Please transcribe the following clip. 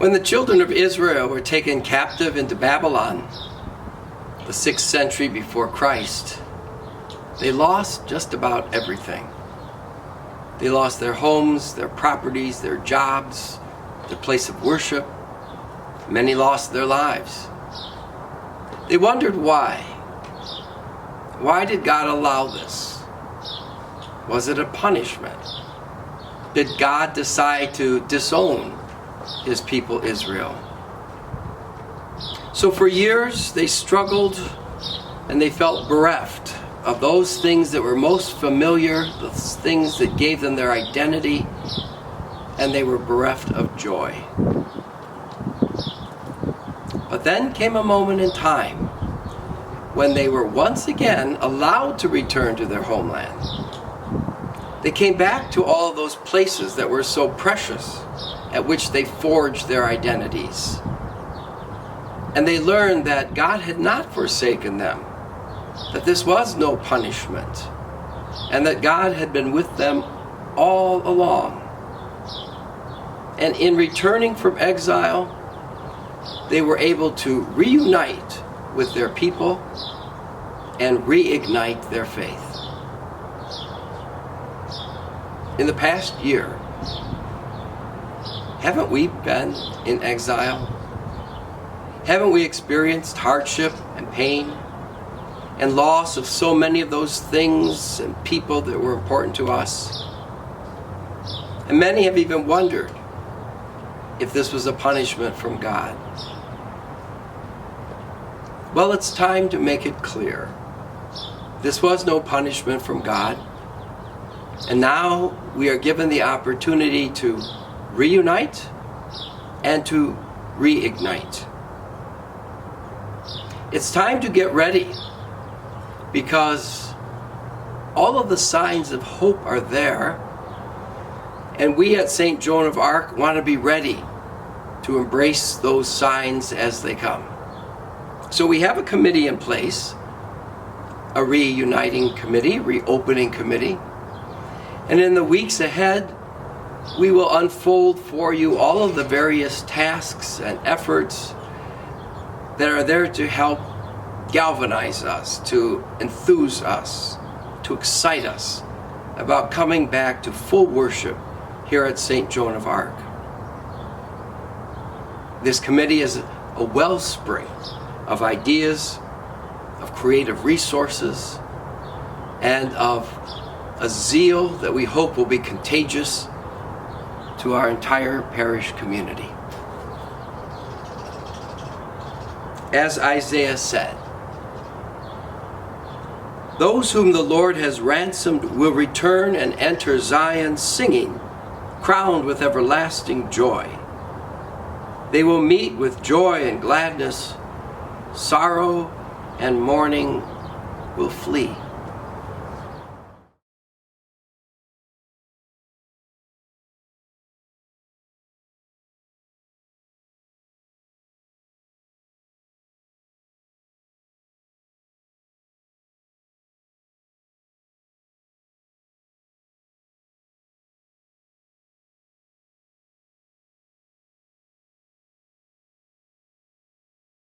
When the children of Israel were taken captive into Babylon, the 6th century before Christ, they lost just about everything. They lost their homes, their properties, their jobs, their place of worship. Many lost their lives. They wondered why. Why did God allow this? Was it a punishment? Did God decide to disown his people Israel? So for years they struggled and they felt bereft of those things that were most familiar, the things that gave them their identity, and they were bereft of joy. But then came a moment in time when they were once again allowed to return to their homeland. They came back to all of those places that were so precious, at which they forged their identities. And they learned that God had not forsaken them, that this was no punishment, and that God had been with them all along. And in returning from exile, they were able to reunite with their people and reignite their faith. In the past year, haven't we been in exile? Haven't we experienced hardship and pain and loss of so many of those things and people that were important to us? And many have even wondered if this was a punishment from God. Well, it's time to make it clear. This was no punishment from God. And now we are given the opportunity to reunite and to reignite. It's time to get ready, because all of the signs of hope are there, and we at St. Joan of Arc want to be ready to embrace those signs as they come. So we have a committee in place, a reuniting committee, reopening committee. And in the weeks ahead, we will unfold for you all of the various tasks and efforts that are there to help galvanize us, to enthuse us, to excite us about coming back to full worship here at St. Joan of Arc. This committee is a wellspring of ideas, of creative resources, and of a zeal that we hope will be contagious to our entire parish community. As Isaiah said, "Those whom the Lord has ransomed will return and enter Zion singing, crowned with everlasting joy. They will meet with joy and gladness. Sorrow and mourning will flee."